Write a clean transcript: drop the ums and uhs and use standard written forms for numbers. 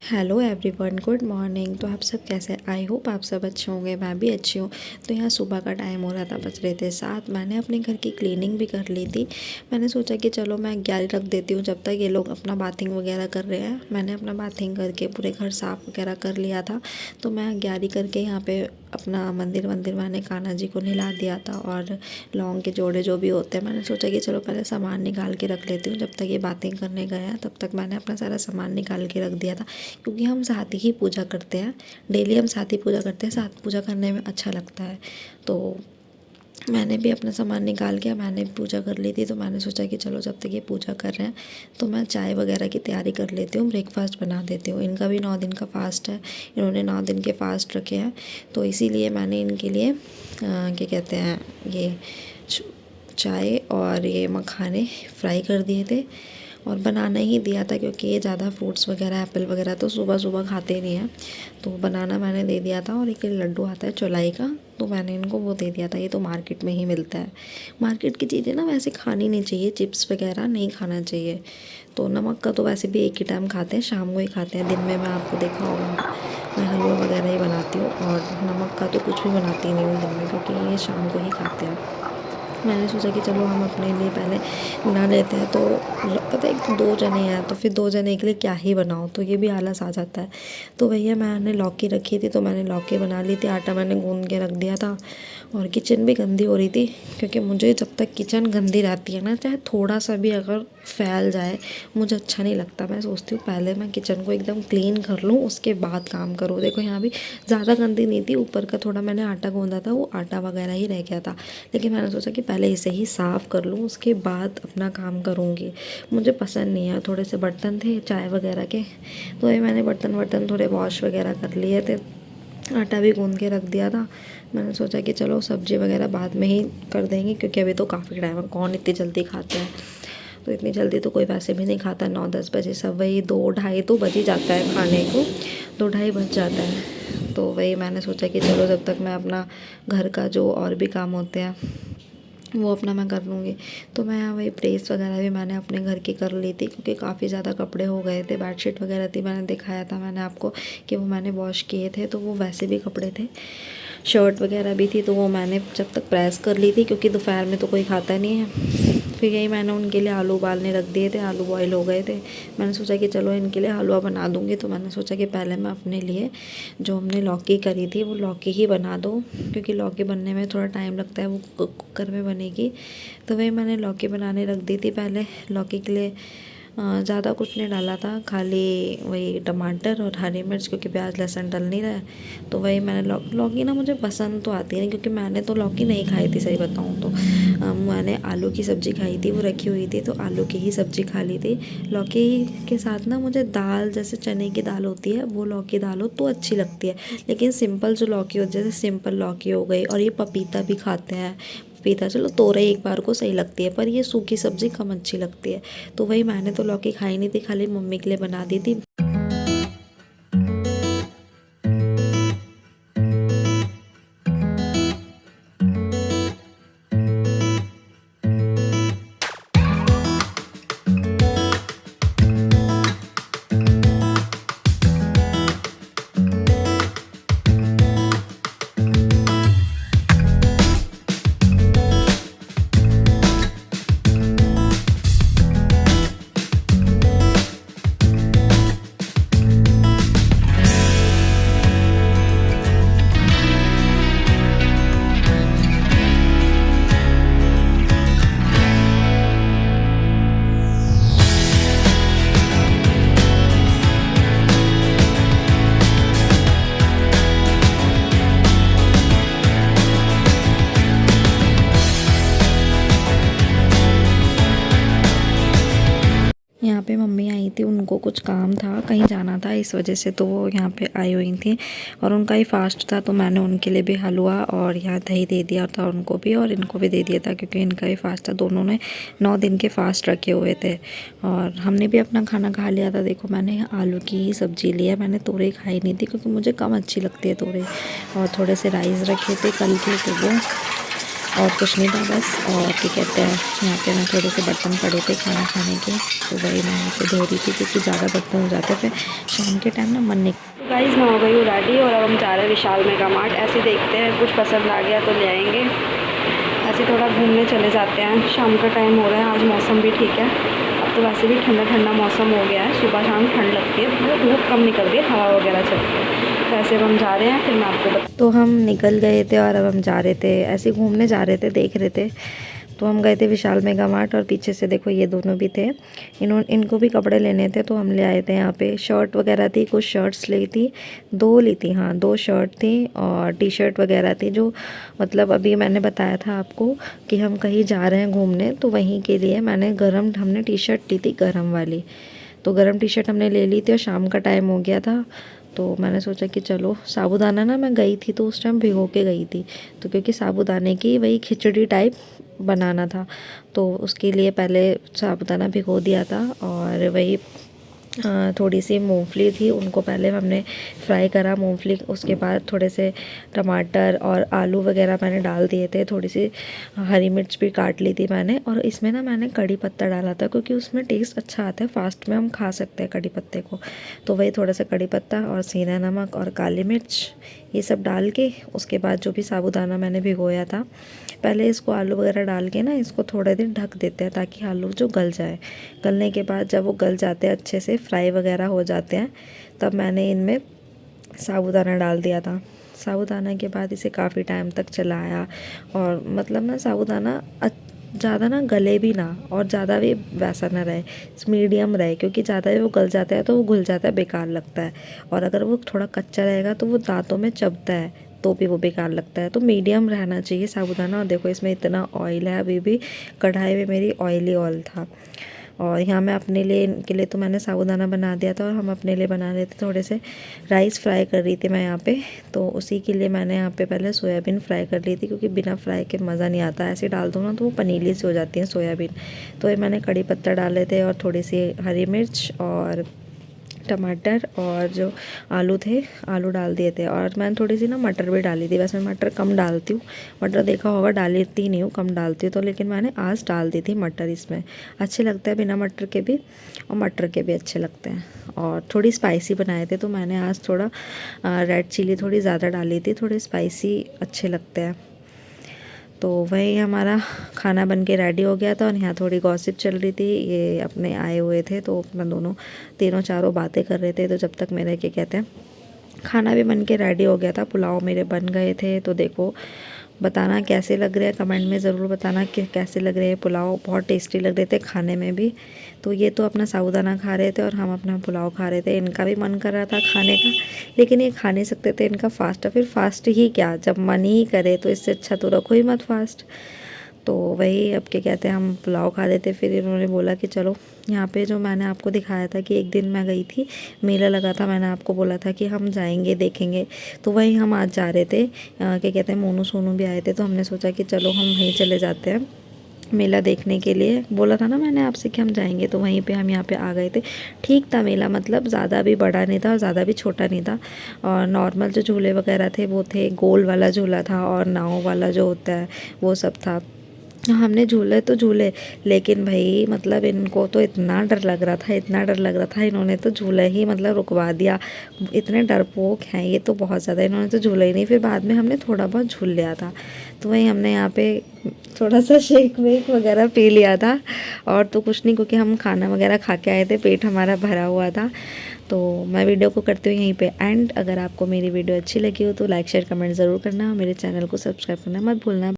Hello everyone, good morning. तो आप सब कैसे हैं? आई होप आप सब अच्छे होंगे, मैं भी अच्छी हूँ। तो यहाँ सुबह का टाइम हो रहा था, बज रहे थे 7। मैंने अपने घर की क्लीनिंग भी कर ली थी। मैंने सोचा कि चलो मैं 11 रख देती हूँ जब तक ये लोग अपना बाथिंग वगैरह कर रहे हैं। मैंने अपना बाथिंग करके पूरे घर साफ़ वगैरह कर लिया था। तो मैं 11 करके यहाँ पे अपना मंदिर मैंने कान्हा जी को नहला दिया था, और लौंग के जोड़े जो भी होते हैं, मैंने सोचा कि चलो पहले सामान निकाल के रख लेती हूँ। जब तक ये बातें करने गए हैं तब तक मैंने अपना सारा सामान निकाल के रख दिया था, क्योंकि हम साथ ही पूजा करते हैं। डेली हम साथ ही पूजा करते हैं, साथ पूजा करने में अच्छा लगता है। तो मैंने भी अपना सामान निकाल के मैंने भी पूजा कर ली थी। तो मैंने सोचा कि चलो जब तक ये पूजा कर रहे हैं तो मैं चाय वगैरह की तैयारी कर लेती हूँ, ब्रेकफास्ट बना देती हूँ। इनका भी 9 दिन का फास्ट है, इन्होंने 9 दिन के फास्ट रखे हैं। तो इसीलिए मैंने इनके लिए क्या कहते हैं, ये चाय और ये मखाने फ्राई कर दिए थे, और बनाना ही दिया था, क्योंकि ये ज़्यादा फ्रूट्स वगैरह एप्पल वगैरह तो सुबह सुबह खाते नहीं हैं। तो बनाना मैंने दे दिया था। और एक लड्डू आता है चौलाई का, तो मैंने इनको वो दे दिया था। ये तो मार्केट में ही मिलता है। मार्केट की चीज़ें ना वैसे खानी नहीं चाहिए, चिप्स वगैरह नहीं खाना चाहिए। तो नमक का तो वैसे भी एक ही टाइम खाते हैं, शाम को ही खाते हैं। दिन में मैं आपको देखा होगा मैं हलवा वगैरह ही बनाती हूँ, और नमक का तो कुछ भी बनाती नहीं हूँ दिन में, क्योंकि ये शाम को ही खाते हैं। मैंने सोचा कि चलो हम अपने लिए पहले बना लेते हैं। तो पता है, एक तो 2 जने हैं, तो फिर 2 जने के लिए क्या ही बनाऊँ, तो ये भी आलस आ जाता है। तो भैया मैंने लौकी रखी थी, तो मैंने लौकी बना ली थी। आटा मैंने गूंद के रख दिया था। और किचन भी गंदी हो रही थी, क्योंकि मुझे जब तक किचन गंदी रहती है ना, चाहे थोड़ा सा भी अगर फैल जाए, मुझे अच्छा नहीं लगता। मैं सोचती हूँ पहले मैं किचन को एकदम क्लीन कर लूँ, उसके बाद काम करूँ। देखो यहाँ भी ज़्यादा गंदी नहीं थी, ऊपर का थोड़ा मैंने आटा गूंदा था, वो आटा वगैरह ही रह गया था। लेकिन मैंने सोचा कि पहले इसे ही साफ़ कर लूँ, उसके बाद अपना काम करूँगी। मुझे पसंद नहीं है। थोड़े से बर्तन थे चाय वगैरह के, तो ये मैंने बर्तन थोड़े वॉश वगैरह कर लिए थे। आटा भी गूंद के रख दिया था। मैंने सोचा कि चलो सब्ज़ी वगैरह बाद में ही कर देंगे, क्योंकि अभी तो काफ़ी टाइम है, कौन इतनी जल्दी खाता है। तो इतनी जल्दी तो कोई वैसे भी नहीं खाता। 9-10 बजे सब, वही 2-2:30 तो बज ही जाता है खाने को, 2-2:30 बज जाता है। तो वही मैंने सोचा कि चलो जब तक मैं अपना घर का जो और भी काम होते हैं वो अपना मैं कर लूँगी। तो मैं वही प्रेस वगैरह भी मैंने अपने घर की कर ली थी, क्योंकि काफ़ी ज़्यादा कपड़े हो गए थे। बेडशीट वगैरह थी, मैंने दिखाया था मैंने आपको कि वो मैंने वॉश किए थे, तो वो वैसे भी कपड़े थे। शर्ट वगैरह भी थी, तो वो मैंने जब तक प्रेस कर ली थी, क्योंकि दोपहर में तो कोई खाता नहीं है। फिर यही मैंने उनके लिए आलू उबालने रख दिए थे, आलू बॉयल हो गए थे। मैंने सोचा कि चलो इनके लिए हलवा बना दूँगी। तो मैंने सोचा कि पहले मैं अपने लिए जो हमने लौकी करी थी वो लौकी ही बना दूँ, क्योंकि लौकी बनने में थोड़ा टाइम लगता है, वो कुकर में बनेगी। तो वही मैंने लौकी बनाने रख दी थी पहले। लौकी के लिए ज़्यादा कुछ नहीं डाला था, खाली वही टमाटर और हरी मिर्च, क्योंकि प्याज लहसुन डल नहीं रहा है। तो वही मैंने लौकी ना मुझे पसंद तो आती नहीं, क्योंकि मैंने तो लौकी नहीं खाई थी, सही बताऊँ तो। मैंने आलू की सब्ज़ी खाई थी, वो रखी हुई थी, तो आलू की ही सब्ज़ी खा ली थी। लौकी के साथ ना मुझे दाल, जैसे चने की दाल होती है, वो लौकी दाल हो तो अच्छी लगती है। लेकिन सिंपल जो लौकी होती है, जैसे सिंपल लौकी हो गई, और ये पपीता भी खाते हैं, पपीता चलो तोरई एक बार को सही लगती है, पर ये सूखी सब्ज़ी कम अच्छी लगती है। तो वही मैंने तो लौकी खाई नहीं थी, खाली मम्मी के लिए बना दी थी। यहाँ पे मम्मी आई थी, उनको कुछ काम था, कहीं जाना था, इस वजह से तो वो यहाँ पे आई हुई थी। और उनका ही फास्ट था, तो मैंने उनके लिए भी हलवा और यहाँ दही दे दिया था उनको भी, और इनको भी दे दिया था, क्योंकि इनका ही फास्ट था। दोनों ने 9 दिन के फास्ट रखे हुए थे। और हमने भी अपना खाना खा लिया था। देखो मैंने आलू की ही सब्ज़ी लिया, मैंने तोरई खाई नहीं थी, क्योंकि मुझे कम अच्छी लगती है तोरई। और थोड़े से राइस रखे थे कल के, तो वो और कुछ नहीं था बस। और क्या कहते हैं, यहाँ पे मैं थोड़े से बर्तन पड़े थे खाना खाने के, तो वही मैं यहाँ पे धो रही थी क्योंकि ज़्यादा बर्तन हो जाते थे शाम के टाइम ना, मन नहीं। तो गाइस मैं हो गई हूँ रेडी और अब हम जा रहे हैं विशाल मेगा मार्ट। ऐसे देखते हैं कुछ पसंद आ गया तो ले आएंगे, ऐसे थोड़ा घूमने चले जाते हैं। शाम का टाइम हो रहा है, आज मौसम भी ठीक है। अब तो वैसे भी ठंडा ठंडा मौसम हो गया है, सुबह शाम ठंड लगती है, मतलब धूप कम निकल रही है, हवा वगैरह चलती है। तो ऐसे अब हम जा रहे हैं, फिर मैं आपको तो हम निकल गए थे और अब हम जा रहे थे, ऐसे घूमने जा रहे थे, देख रहे थे। तो हम गए थे विशाल मेगा मार्ट और पीछे से देखो ये दोनों भी थे, इनको भी कपड़े लेने थे तो हम ले आए थे। यहाँ पे शर्ट वगैरह थी, कुछ शर्ट्स ली थी, 2 ली थी, हाँ 2 शर्ट थी और टी शर्ट वगैरह थी, जो मतलब अभी मैंने बताया था आपको कि हम कहीं जा रहे हैं घूमने, तो वहीं के लिए हमने टी शर्ट ली थी गर्म वाली। तो गर्म टी शर्ट हमने ले ली थी और शाम का टाइम हो गया था, तो मैंने सोचा कि चलो साबूदाना ना, मैं गई थी तो उस टाइम भिगो के गई थी, तो क्योंकि साबूदाने की वही खिचड़ी टाइप बनाना था, तो उसके लिए पहले साबूदाना भिगो दिया था। और वही थोड़ी सी मूंगफली थी, उनको पहले हमने फ्राई करा मूंगफली, उसके बाद थोड़े से टमाटर और आलू वगैरह मैंने डाल दिए थे, थोड़ी सी हरी मिर्च भी काट ली थी मैंने। और इसमें ना मैंने कड़ी पत्ता डाला था क्योंकि उसमें टेस्ट अच्छा आता है, फास्ट में हम खा सकते हैं कड़ी पत्ते को। तो वही थोड़ा सा कड़ी पत्ता और सीना नमक और काली मिर्च, ये सब डाल के उसके बाद जो भी साबूदाना मैंने भिगोया था, पहले इसको आलू वगैरह डाल के ना इसको थोड़े देर ढक देते हैं ताकि आलू जो गल जाए। गलने के बाद जब वो गल जाते हैं अच्छे से, फ्राई वगैरह हो जाते हैं, तब मैंने इनमें साबूदाना डाल दिया था। साबूदाना के बाद इसे काफ़ी टाइम तक चलाया और मतलब ना साबूदाना ज़्यादा ना गले भी ना और ज़्यादा भी वैसा ना रहे, मीडियम रहे, क्योंकि ज़्यादा भी वो गल जाता है तो वो घुल जाता है, बेकार लगता है। और अगर वो थोड़ा कच्चा रहेगा तो वो दांतों में चुभता है, तो भी वो बेकार लगता है। तो मीडियम रहना चाहिए साबूदाना। और देखो इसमें इतना ऑयल है, अभी भी कढ़ाई में मेरी ऑयली ऑयल था। और यहाँ मैं अपने लिए के लिए तो मैंने साबूदाना बना दिया था और हम अपने लिए बना रहे थे थोड़े से राइस फ्राई कर रही थी मैं यहाँ पे। तो उसी के लिए मैंने यहाँ पे पहले सोयाबीन फ्राई कर ली थी, क्योंकि बिना फ्राई के मज़ा नहीं आता, ऐसे डाल दो ना तो वो पनीली सी हो जाती है सोयाबीन। तो ये मैंने कड़ी पत्ता डाले थे और थोड़ी सी हरी मिर्च और टमाटर और जो आलू थे, आलू डाल दिए थे। और मैंने थोड़ी सी ना मटर भी डाली थी, वैसे मैं मटर कम डालती हूँ, मटर देखा होगा डालती नहीं हूँ, कम डालती हूँ तो, लेकिन मैंने आज डाल दी थी मटर। इसमें अच्छे लगते हैं बिना मटर के भी और मटर के भी अच्छे लगते हैं। और थोड़ी स्पाइसी बनाए थे तो मैंने आज थोड़ा रेड चिली थोड़ी ज़्यादा डाली थी, थोड़े स्पाइसी अच्छे लगते हैं। तो वही हमारा खाना बन के रेडी हो गया था और यहाँ थोड़ी गॉसिप चल रही थी, ये अपने आए हुए थे तो अपना तीनों चारों बातें कर रहे थे। तो जब तक मेरे क्या कहते हैं खाना भी बन के रेडी हो गया था, पुलाव मेरे बन गए थे। तो देखो बताना कैसे लग रहे हैं, कमेंट में ज़रूर बताना कि कैसे लग रहे हैं। पुलाव बहुत टेस्टी लग रहे थे खाने में भी। तो ये तो अपना साबूदाना खा रहे थे और हम अपना पुलाव खा रहे थे। इनका भी मन कर रहा था खाने का, लेकिन ये खा नहीं सकते थे, इनका फास्ट है। फिर फास्ट ही क्या, जब मन ही करे तो इससे अच्छा तो रखो ही मत फास्ट। तो वही अब क्या कहते हैं हम पुलाव खा रहे थे, फिर इन्होंने बोला कि चलो यहाँ पे जो मैंने आपको दिखाया था कि एक दिन मैं गई थी, मेला लगा था, मैंने आपको बोला था कि हम जाएंगे देखेंगे, तो वही हम आज जा रहे थे। क्या कहते हैं मोनू सोनू भी आए थे, तो हमने सोचा कि चलो हम वहीं चले जाते हैं मेला देखने के लिए। बोला था ना मैंने आपसे कि हम जाएंगे, तो वहीं पे हम यहाँ पे आ गए थे। ठीक था मेला, मतलब ज़्यादा भी बड़ा नहीं था और ज़्यादा भी छोटा नहीं था। और नॉर्मल जो झूले वगैरह थे वो थे, गोल वाला झूला था और नाव वाला जो होता है वो सब था। हमने झूले तो झूले, लेकिन भाई मतलब इनको तो इतना डर लग रहा था, इतना डर लग रहा था, इन्होंने तो झूला ही मतलब रुकवा दिया। इतने डरपोक हैं ये तो बहुत ज़्यादा, इन्होंने तो झूला ही नहीं। फिर बाद में हमने थोड़ा बहुत झूल लिया था, तो वही हमने यहाँ पे थोड़ा सा शेक वेक वगैरह पी लिया था। और तो कुछ नहीं, क्योंकि हम खाना वगैरह खा के आए थे, पेट हमारा भरा हुआ था। तो मैं वीडियो को करती हूँ यहीं पे एंड। अगर आपको मेरी वीडियो अच्छी लगी हो तो लाइक शेयर कमेंट ज़रूर करना, मेरे चैनल को सब्सक्राइब करना मत भूलना।